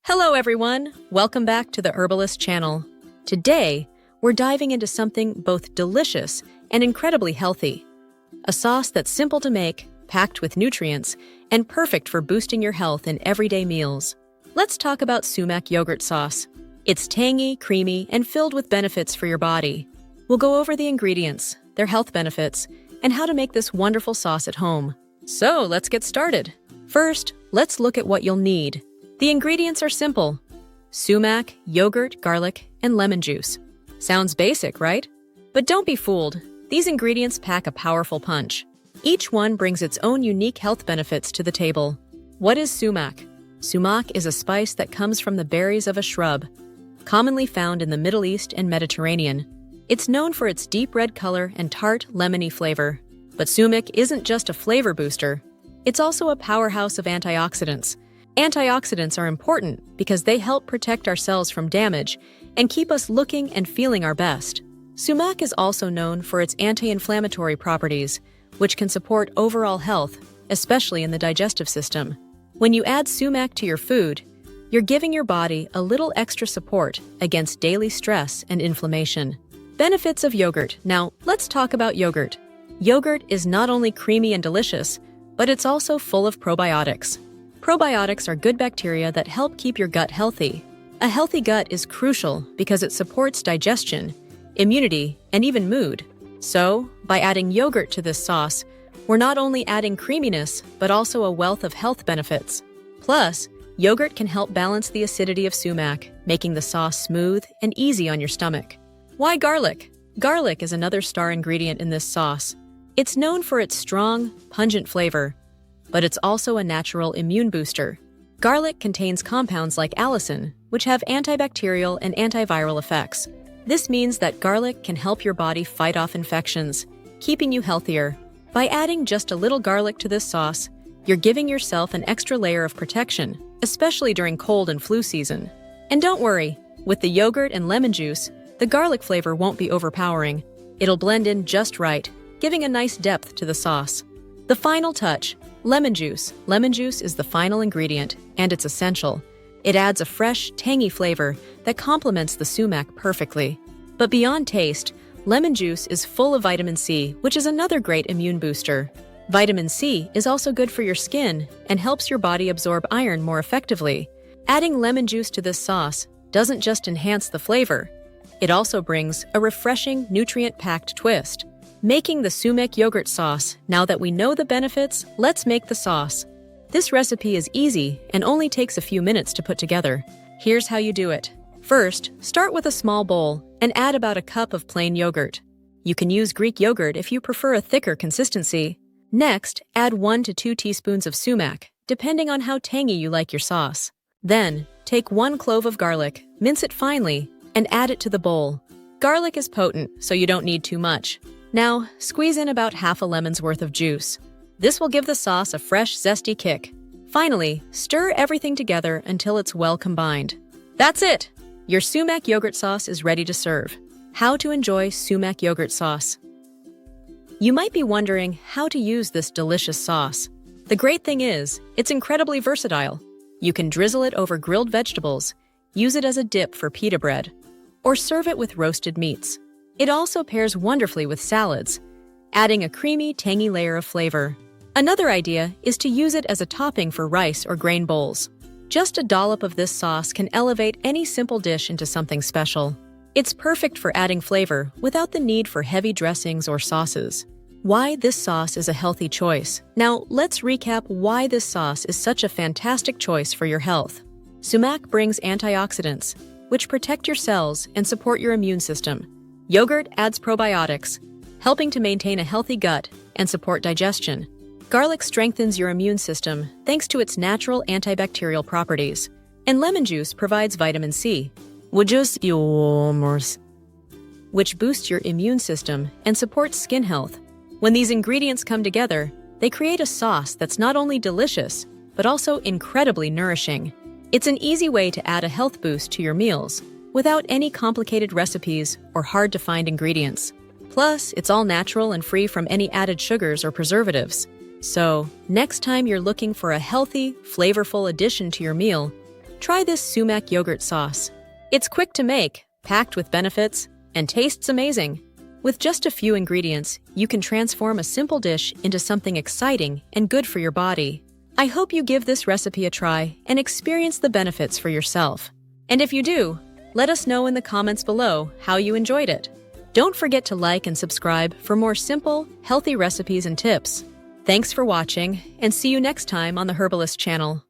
Hello everyone! Welcome back to the Herbalist channel. Today, we're diving into something both delicious and incredibly healthy. A sauce that's simple to make, packed with nutrients, and perfect for boosting your health in everyday meals. Let's talk about Sumac Yogurt Sauce. It's tangy, creamy, and filled with benefits for your body. We'll go over the ingredients, their health benefits, and how to make this wonderful sauce at home. So, let's get started. First, let's look at what you'll need. The ingredients are simple: sumac, yogurt, garlic, and lemon juice. Sounds basic, right? But don't be fooled. These ingredients pack a powerful punch. Each one brings its own unique health benefits to the table. What is sumac? Sumac is a spice that comes from the berries of a shrub, commonly found in the Middle East and Mediterranean. It's known for its deep red color and tart, lemony flavor. But sumac isn't just a flavor booster. It's also a powerhouse of antioxidants. Antioxidants are important because they help protect our cells from damage and keep us looking and feeling our best. Sumac is also known for its anti-inflammatory properties, which can support overall health, especially in the digestive system. When you add sumac to your food, you're giving your body a little extra support against daily stress and inflammation. Benefits of yogurt. Now, let's talk about yogurt. Yogurt is not only creamy and delicious, but it's also full of probiotics. Probiotics are good bacteria that help keep your gut healthy. A healthy gut is crucial because it supports digestion, immunity, and even mood. So, by adding yogurt to this sauce, we're not only adding creaminess, but also a wealth of health benefits. Plus, yogurt can help balance the acidity of sumac, making the sauce smooth and easy on your stomach. Why garlic? Garlic is another star ingredient in this sauce. It's known for its strong, pungent flavor, but it's also a natural immune booster. Garlic contains compounds like allicin, which have antibacterial and antiviral effects. This means that garlic can help your body fight off infections, keeping you healthier. By adding just a little garlic to this sauce, you're giving yourself an extra layer of protection, especially during cold and flu season. And don't worry, with the yogurt and lemon juice, the garlic flavor won't be overpowering. It'll blend in just right, giving a nice depth to the sauce. The final touch: lemon juice. Lemon juice is the final ingredient, and it's essential. It adds a fresh, tangy flavor that complements the sumac perfectly. But beyond taste, lemon juice is full of vitamin C, which is another great immune booster. Vitamin C is also good for your skin and helps your body absorb iron more effectively. Adding lemon juice to this sauce doesn't just enhance the flavor, it also brings a refreshing, nutrient-packed twist. Making the Sumac Yogurt Sauce. Now that we know the benefits, let's make the sauce. This recipe is easy and only takes a few minutes to put together. Here's how you do it. First, start with a small bowl and add about a cup of plain yogurt. You can use Greek yogurt if you prefer a thicker consistency. Next, add 1 to 2 teaspoons of sumac, depending on how tangy you like your sauce. Then, take 1 clove of garlic, mince it finely, and add it to the bowl. Garlic is potent, so you don't need too much. Now, squeeze in about half a lemon's worth of juice. This will give the sauce a fresh, zesty kick. Finally, stir everything together until it's well combined. That's it! Your Sumac Yogurt Sauce is ready to serve. How to enjoy Sumac Yogurt Sauce. You might be wondering how to use this delicious sauce. The great thing is, it's incredibly versatile. You can drizzle it over grilled vegetables, use it as a dip for pita bread, or serve it with roasted meats. It also pairs wonderfully with salads, adding a creamy, tangy layer of flavor. Another idea is to use it as a topping for rice or grain bowls. Just a dollop of this sauce can elevate any simple dish into something special. It's perfect for adding flavor without the need for heavy dressings or sauces. Why this sauce is a healthy choice. Now, let's recap why this sauce is such a fantastic choice for your health. Sumac brings antioxidants, which protect your cells and support your immune system. Yogurt adds probiotics, helping to maintain a healthy gut and support digestion. Garlic strengthens your immune system thanks to its natural antibacterial properties. And lemon juice provides vitamin C, which boosts your immune system and supports skin health. When these ingredients come together, they create a sauce that's not only delicious, but also incredibly nourishing. It's an easy way to add a health boost to your meals, without any complicated recipes or hard-to-find ingredients. Plus, it's all natural and free from any added sugars or preservatives. So, next time you're looking for a healthy, flavorful addition to your meal, try this Sumac Yogurt Sauce. It's quick to make, packed with benefits, and tastes amazing. With just a few ingredients, you can transform a simple dish into something exciting and good for your body. I hope you give this recipe a try and experience the benefits for yourself. And if you do, let us know in the comments below how you enjoyed it. Don't forget to like and subscribe for more simple, healthy recipes and tips. Thanks for watching, and see you next time on the Herbalist channel.